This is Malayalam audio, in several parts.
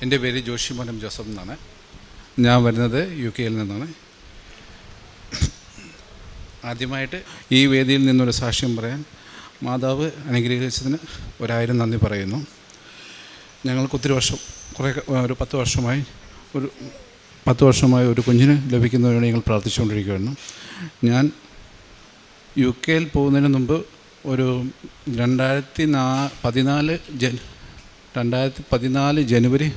എൻ്റെ പേര് ജോഷി മോനം ജോസഫ് എന്നാണ്. ഞാൻ വരുന്നത് UK നിന്നാണ്. ആദ്യമായിട്ട് ഈ വേദിയിൽ നിന്നൊരു സാക്ഷ്യം പറയാൻ മാതാവ് അനുഗ്രഹിച്ചതിന് 1000 നന്ദി പറയുന്നു. ഞങ്ങൾക്ക് ഒത്തിരി വർഷം, ഒരു 10 വർഷമായി ഒരു കുഞ്ഞിന് ലഭിക്കുന്നതിന് ഞങ്ങൾ പ്രാർത്ഥിച്ചുകൊണ്ടിരിക്കുകയായിരുന്നു. ഞാൻ UK പോകുന്നതിന് മുമ്പ് ഒരു 2014 ജനുവരി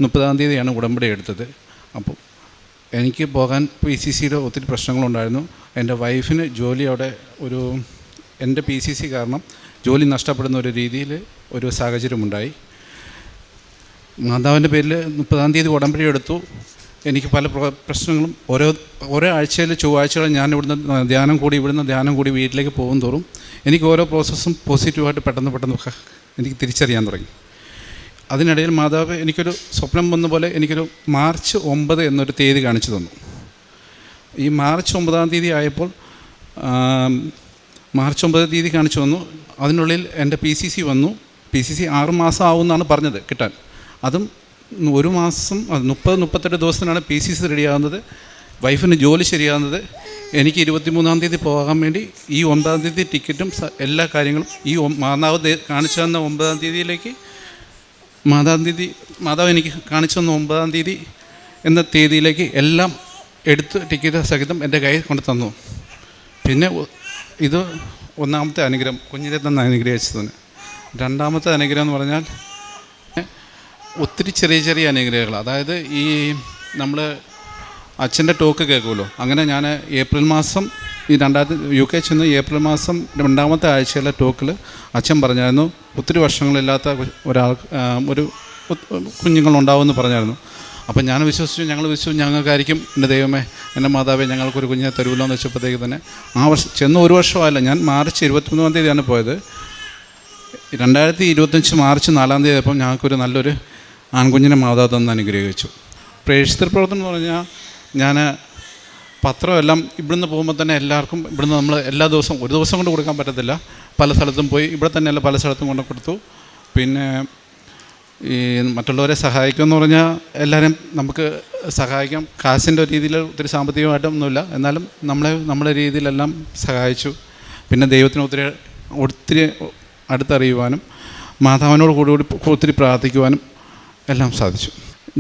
30 ഉടമ്പടി എടുത്തത്. അപ്പോൾ എനിക്ക് പോകാൻ PCCയുടെ ഒത്തിരി പ്രശ്നങ്ങളുണ്ടായിരുന്നു. എൻ്റെ വൈഫിന് ജോലി അവിടെ എൻ്റെ PCC കാരണം ജോലി നഷ്ടപ്പെടുന്ന ഒരു രീതിയിൽ ഒരു സാഹചര്യമുണ്ടായി. മാതാവിൻ്റെ പേരിൽ 30 ഉടമ്പടി എടുത്തു. എനിക്ക് പല പ്രശ്നങ്ങളും ഓരോ ആഴ്ചയിൽ ചൊവ്വാഴ്ചകൾ ഞാൻ ഇവിടുന്ന് ധ്യാനം കൂടി വീട്ടിലേക്ക് പോകും തോറും എനിക്ക് ഓരോ പ്രോസസ്സും പോസിറ്റീവായിട്ട് പെട്ടെന്ന് എനിക്ക് തിരിച്ചറിയാൻ തുടങ്ങി. അതിനിടയിൽ മാതാവ് എനിക്കൊരു സ്വപ്നം വന്ന പോലെ എനിക്കൊരു മാർച്ച് 9 എന്നൊരു തീയതി കാണിച്ചു തന്നു. ഈ മാർച്ച് 9 ആയപ്പോൾ മാർച്ച് 9 കാണിച്ചു തന്നു. അതിനുള്ളിൽ എൻ്റെ PCC വന്നു. PCC 6 മാസം ആവുമെന്നാണ് പറഞ്ഞത് കിട്ടാൻ. അതും 1 മാസം 30-38 ദിവസത്തിനാണ് PCC റെഡിയാകുന്നത്. വൈഫിന് ജോലി ശരിയാകുന്നത്. എനിക്ക് 23 പോകാൻ വേണ്ടി ഈ 9 ടിക്കറ്റും എല്ലാ കാര്യങ്ങളും ഈ മാതാവ് കാണിച്ചു തന്ന 9 മാതാവ് എനിക്ക് കാണിച്ചു തന്ന 9 എന്ന തീയതിയിലേക്ക് എല്ലാം എടുത്ത് ടിക്കറ്റ് സഹിതം എൻ്റെ കയ്യിൽ കൊണ്ട് തന്നു. പിന്നെ ഇത് ഒന്നാമത്തെ അനുഗ്രഹം, കുഞ്ഞിനെ തന്നെ അനുഗ്രഹിച്ചതിന്. രണ്ടാമത്തെ അനുഗ്രഹം എന്ന് പറഞ്ഞാൽ ഒത്തിരി ചെറിയ അനുഗ്രഹങ്ങൾ. അതായത് ഈ നമ്മൾ അച്ഛൻ്റെ ടോക്ക് കേൾക്കുമല്ലോ, അങ്ങനെ ഞാൻ ഏപ്രിൽ മാസം UK ചെന്ന് ഏപ്രിൽ മാസം 2ാമത്തെ ആഴ്ചയിലെ ടോക്കിൽ അച്ഛൻ പറഞ്ഞായിരുന്നു ഒത്തിരി വർഷങ്ങളില്ലാത്ത ഒരു കുഞ്ഞുങ്ങളുണ്ടാവുമെന്ന് പറഞ്ഞായിരുന്നു. അപ്പം ഞാൻ വിശ്വസിച്ചു, ഞങ്ങൾ വിശ്വസിച്ചു ഞങ്ങൾക്കായിരിക്കും എൻ്റെ ദൈവമേ, എൻ്റെ മാതാവേ, ഞങ്ങൾക്കൊരു കുഞ്ഞിനെ തരുമല്ലോ എന്ന് വെച്ചപ്പോഴത്തേക്ക് തന്നെ ആ വർഷം ചെന്ന് 1 വർഷമായില്ല. ഞാൻ മാർച്ച് 23 പോയത്. 2025 മാർച്ച് 4 ആയപ്പോൾ ഞങ്ങൾക്കൊരു നല്ലൊരു ആൺകുഞ്ഞിനെ മാതാവ് തന്ന് അനുഗ്രഹിച്ചു. പ്രേക്ഷിത പ്രവർത്തനം എന്ന് പറഞ്ഞാൽ ഞാൻ പത്രമെല്ലാം ഇവിടുന്ന് പോകുമ്പോൾ തന്നെ എല്ലാവർക്കും ഇവിടുന്ന് നമ്മൾ എല്ലാ ദിവസവും ഒരു ദിവസം കൊണ്ട് കൊടുക്കാൻ പറ്റത്തില്ല. പല സ്ഥലത്തും പോയി, ഇവിടെ തന്നെയല്ല പല സ്ഥലത്തും കൊണ്ട് കൊടുത്തു. പിന്നെ ഈ മറ്റുള്ളവരെ സഹായിക്കുമെന്ന് പറഞ്ഞാൽ എല്ലാവരും നമുക്ക് സഹായിക്കാം. കാശിൻ്റെ രീതിയിൽ ഒത്തിരി സാമ്പത്തികമായിട്ടൊന്നുമില്ല, എന്നാലും നമ്മളെ രീതിയിലെല്ലാം സഹായിച്ചു. പിന്നെ ദൈവത്തിന് ഒത്തിരി അടുത്തറിയുവാനും മാതാവിനോട് കൂടി ഒത്തിരി പ്രാർത്ഥിക്കുവാനും എല്ലാം സാധിച്ചു.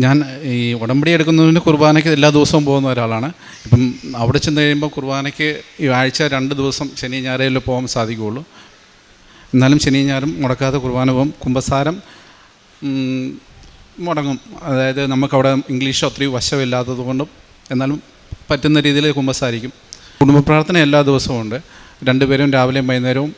ഞാൻ ഈ ഉടമ്പടി എടുക്കുന്നതിന് കുർബാനയ്ക്ക് എല്ലാ ദിവസവും പോകുന്ന ഒരാളാണ്. ഇപ്പം അവിടെ ചെന്ന് കഴിയുമ്പോൾ കുർബാനയ്ക്ക് ഈ ആഴ്ച 2 ദിവസം ശനി ഞായറിൽ പോകാൻ സാധിക്കുകയുള്ളൂ. എന്നാലും ശനി ഞായറും മുടക്കാതെ കുർബാന പോകും. കുമ്പസാരം മുടങ്ങും. അതായത് നമുക്കവിടെ ഇംഗ്ലീഷ് ഒത്തിരി വശമില്ലാത്തത് കൊണ്ടും എന്നാലും പറ്റുന്ന രീതിയിൽ കുമ്പസാരിക്കും. കുടുംബ പ്രാർത്ഥന എല്ലാ ദിവസവും ഉണ്ട്. 2 പേരും രാവിലെയും വൈകുന്നേരവും.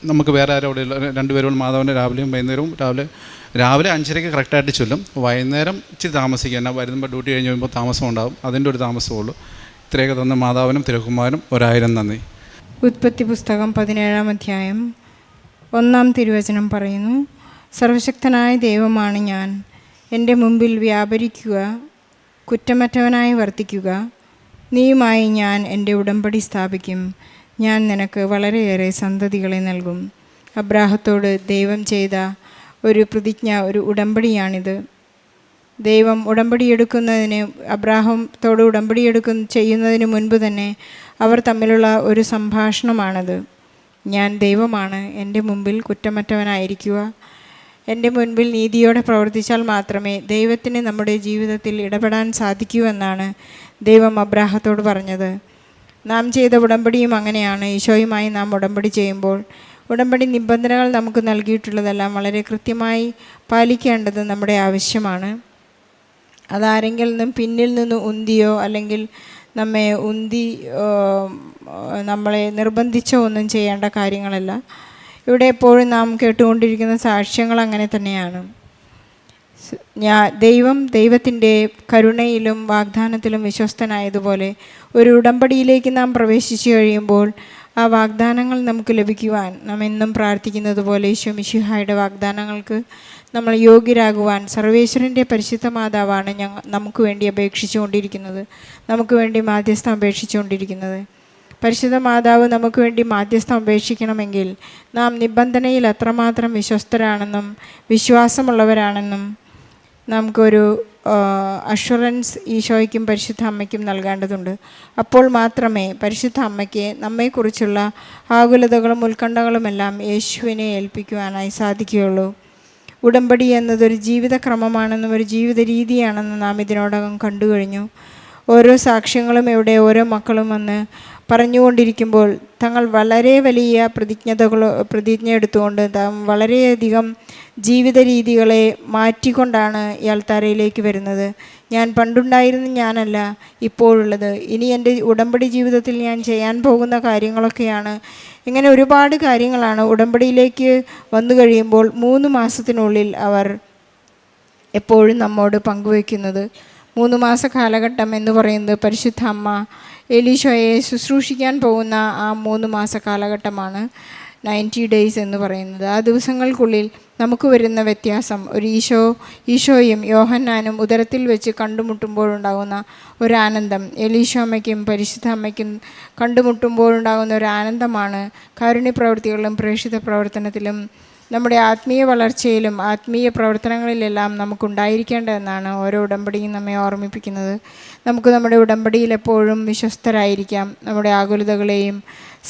നമുക്ക് വേറെ ആരും അവിടെ ഇല്ല. 2 പേരും മാതാവിൻ്റെ രാവിലെയും വൈകുന്നേരവും. രാവിലെ 5:30 കറക്റ്റായിട്ട് ചൊല്ലും. വൈകുന്നേരം ഇച്ചിരി താമസിക്കുക. എന്നാൽ വരുമ്പോൾ ഡ്യൂട്ടി കഴിഞ്ഞ് വരുമ്പോൾ താമസം ഉണ്ടാകും. അതിൻ്റെ ഒരു താമസമുള്ളൂ. ഇത്രയൊക്കെ തന്ന മാതാവിനും തിരുക്കുമാരനും 1000 നന്ദി. ഉൽപ്പത്തി പുസ്തകം 17-ാം അധ്യായം 1-ാം തിരുവചനം പറയുന്നു: സർവശക്തനായ ദൈവമാണ് ഞാൻ, എൻ്റെ മുമ്പിൽ വ്യാപരിക്കുക, കുറ്റമറ്റവനായി വർത്തിക്കുക. നീയുമായി ഞാൻ എൻ്റെ ഉടമ്പടി സ്ഥാപിക്കും. ഞാൻ നിനക്ക് വളരെയേറെ സന്തതികളെ നൽകും. അബ്രാഹത്തോട് ദൈവം ചെയ്ത ഒരു പ്രതിജ്ഞ, ഒരു ഉടമ്പടിയാണിത്. ദൈവം ഉടമ്പടിയെടുക്കുന്നതിന്, അബ്രാഹത്തോട് ചെയ്യുന്നതിന് മുൻപ് തന്നെ അവർ തമ്മിലുള്ള ഒരു സംഭാഷണമാണത്. ഞാൻ ദൈവമാണ്, എൻ്റെ മുമ്പിൽ കുറ്റമറ്റവനായിരിക്കുക. എൻ്റെ മുൻപിൽ നീതിയോടെ പ്രവർത്തിച്ചാൽ മാത്രമേ ദൈവത്തിന് നമ്മുടെ ജീവിതത്തിൽ ഇടപെടാൻ സാധിക്കൂ എന്നാണ് ദൈവം അബ്രാഹത്തോട് പറഞ്ഞത്. നാം ചെയ്ത ഉടമ്പടിയും അങ്ങനെയാണ്. ഈശോയുമായി നാം ഉടമ്പടി ചെയ്യുമ്പോൾ ഉടമ്പടി നിബന്ധനകൾ നമുക്ക് നൽകിയിട്ടുള്ളതെല്ലാം വളരെ കൃത്യമായി പാലിക്കേണ്ടത് നമ്മുടെ ആവശ്യമാണ്. അതാരെങ്കിലും നിന്നും പിന്നിൽ നിന്ന് ഉന്തിയോ അല്ലെങ്കിൽ നമ്മളെ നിർബന്ധിച്ചോ ഒന്നും ചെയ്യേണ്ട കാര്യങ്ങളല്ല. ഇവിടെ എപ്പോഴും നാം കേട്ടുകൊണ്ടിരിക്കുന്ന സാക്ഷ്യങ്ങൾ അങ്ങനെ തന്നെയാണ്. ദൈവത്തിൻ്റെ കരുണയിലും വാഗ്ദാനത്തിലും വിശ്വസ്തനായതുപോലെ ഒരു ഉടമ്പടിയിലേക്ക് നാം പ്രവേശിച്ചു കഴിയുമ്പോൾ ആ വാഗ്ദാനങ്ങൾ നമുക്ക് ലഭിക്കുവാൻ നാം എന്നും പ്രാർത്ഥിക്കുന്നത് പോലെ ഈശോ മിശിഹായുടെ വാഗ്ദാനങ്ങൾക്ക് നമ്മൾ യോഗ്യരാകുവാൻ സർവേശ്വരൻ്റെ പരിശുദ്ധ മാതാവാണ് നമുക്ക് വേണ്ടി അപേക്ഷിച്ചുകൊണ്ടിരിക്കുന്നത്, നമുക്ക് വേണ്ടി മാധ്യസ്ഥം അപേക്ഷിച്ചുകൊണ്ടിരിക്കുന്നത്. പരിശുദ്ധ മാതാവ് നമുക്ക് വേണ്ടി മാധ്യസ്ഥം അപേക്ഷിക്കണമെങ്കിൽ നാം നിബന്ധനയിൽ അത്രമാത്രം വിശ്വസ്തരാണെന്നും വിശ്വാസമുള്ളവരാണെന്നും നമുക്കൊരു അഷുറൻസ് ഈശോയ്ക്കും പരിശുദ്ധ അമ്മയ്ക്കും നൽകേണ്ടതുണ്ട്. അപ്പോൾ മാത്രമേ പരിശുദ്ധ അമ്മയ്ക്ക് നമ്മെക്കുറിച്ചുള്ള ആകുലതകളും ഉത്കണ്ഠകളുമെല്ലാം യേശുവിനെ ഏൽപ്പിക്കുവാനായി സാധിക്കുകയുള്ളൂ. ഉടമ്പടി എന്നതൊരു ജീവിതക്രമമാണെന്നും ഒരു ജീവിത രീതിയാണെന്നും നാം ഇതിനോടകം കണ്ടു കഴിഞ്ഞു. ഓരോ സാക്ഷ്യങ്ങളും ഇവിടെ ഓരോ മക്കളും വന്ന് പറഞ്ഞുകൊണ്ടിരിക്കുമ്പോൾ തങ്ങൾ വളരെ വലിയ പ്രതിജ്ഞ എടുത്തുകൊണ്ട് വളരെയധികം ജീവിത രീതികളെ മാറ്റിക്കൊണ്ടാണ് ഈ അൾത്താരയിലേക്ക് വരുന്നത്. ഞാൻ പണ്ടുണ്ടായിരുന്ന ഞാനല്ല ഇപ്പോഴുള്ളത്, ഇനി എൻ്റെ ഉടമ്പടി ജീവിതത്തിൽ ഞാൻ ചെയ്യാൻ പോകുന്ന കാര്യങ്ങളൊക്കെയാണ്. ഇങ്ങനെ ഒരുപാട് കാര്യങ്ങളാണ് ഉടമ്പടിയിലേക്ക് വന്നു കഴിയുമ്പോൾ 3 മാസത്തിനുള്ളിൽ അവർ എപ്പോഴും നമ്മോട് പങ്കുവയ്ക്കുന്നത്. 3 മാസ കാലഘട്ടം എന്ന് പറയുന്നത് പരിശുദ്ധ അമ്മ എലീശോയെ ശുശ്രൂഷിക്കാൻ പോകുന്ന ആ 3 മാസ കാലഘട്ടമാണ് 90 ഡേയ്സ് എന്ന് പറയുന്നത്. ആ ദിവസങ്ങൾക്കുള്ളിൽ നമുക്ക് വരുന്ന വ്യത്യാസം, ഒരു ഈശോയും യോഹന്നാനും ഉദരത്തിൽ വെച്ച് കണ്ടുമുട്ടുമ്പോഴുണ്ടാകുന്ന ഒരാനന്ദം, എലീശോ അമ്മയ്ക്കും പരിശുദ്ധ അമ്മയ്ക്കും കണ്ടുമുട്ടുമ്പോഴുണ്ടാകുന്ന ഒരു ആനന്ദമാണ് കാരുണ്യ പ്രവൃത്തികളിലും പ്രേക്ഷിത പ്രവർത്തനത്തിലും നമ്മുടെ ആത്മീയ വളർച്ചയിലും ആത്മീയ പ്രവർത്തനങ്ങളിലെല്ലാം നമുക്കുണ്ടായിരിക്കേണ്ടതെന്നാണ് ഓരോ ഉടമ്പടിയും നമ്മെ ഓർമ്മിപ്പിക്കുന്നത്. നമുക്ക് നമ്മുടെ ഉടമ്പടിയിൽ എപ്പോഴും വിശ്വസ്തരായിരിക്കാം. നമ്മുടെ ആകുലതകളെയും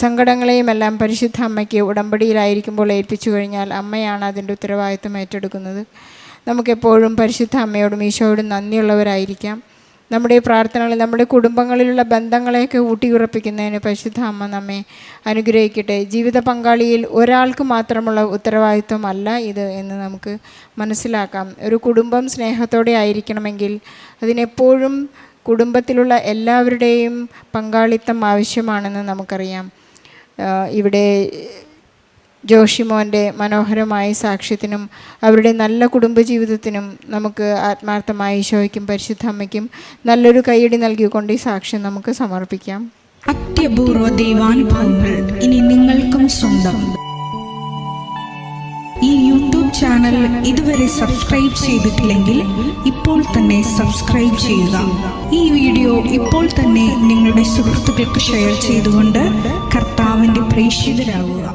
സങ്കടങ്ങളെയും എല്ലാം പരിശുദ്ധ അമ്മയ്ക്ക് ഉടമ്പടിയിലായിരിക്കുമ്പോൾ ഏൽപ്പിച്ചു കഴിഞ്ഞാൽ അമ്മയാണ് അതിൻ്റെ ഉത്തരവാദിത്വം ഏറ്റെടുക്കുന്നത്. നമുക്കെപ്പോഴും പരിശുദ്ധ അമ്മയോടും ഈശോയോടും നന്ദിയുള്ളവരായിരിക്കാം. നമ്മുടെ പ്രാർത്ഥനകളിൽ നമ്മുടെ കുടുംബങ്ങളിലുള്ള ബന്ധങ്ങളെയൊക്കെ ഊട്ടിയുറപ്പിക്കുന്നതിന് പരിശുദ്ധ അമ്മ നമ്മെ അനുഗ്രഹിക്കട്ടെ. ജീവിത പങ്കാളിയിൽ ഒരാൾക്ക് മാത്രമുള്ള ഉത്തരവാദിത്വമല്ല ഇത് എന്ന് നമുക്ക് മനസ്സിലാക്കാം. ഒരു കുടുംബം സ്നേഹത്തോടെ ആയിരിക്കണമെങ്കിൽ അതിനെപ്പോഴും കുടുംബത്തിലുള്ള എല്ലാവരുടെയും പങ്കാളിത്തം ആവശ്യമാണെന്ന് നമുക്കറിയാം. ഇവിടെ ജോഷിമോൻ്റെ മനോഹരമായ സാക്ഷ്യത്തിനും അവരുടെ നല്ല കുടുംബജീവിതത്തിനും നമുക്ക് ആത്മാർത്ഥമായ ഈശോയ്ക്കും പരിശുദ്ധ അമ്മയ്ക്കും നല്ലൊരു കൈയടി നൽകിക്കൊണ്ട് ഈ സാക്ഷ്യം നമുക്ക് സമർപ്പിക്കാം. അത്യപൂർവ ദൈവാനുഭവങ്ങൾ ഇനി നിങ്ങൾക്കും സ്വന്തം. ഈ യൂട്യൂബ് ചാനൽ ഇതുവരെ സബ്സ്ക്രൈബ് ചെയ്തിട്ടില്ലെങ്കിൽ ഇപ്പോൾ തന്നെ സബ്സ്ക്രൈബ് ചെയ്യുക. ഈ വീഡിയോ ഇപ്പോൾ തന്നെ നിങ്ങളുടെ സുഹൃത്തുക്കൾക്ക് ഷെയർ ചെയ്തുകൊണ്ട് കർത്താവിൻ്റെ പ്രേക്ഷിതരാകുക.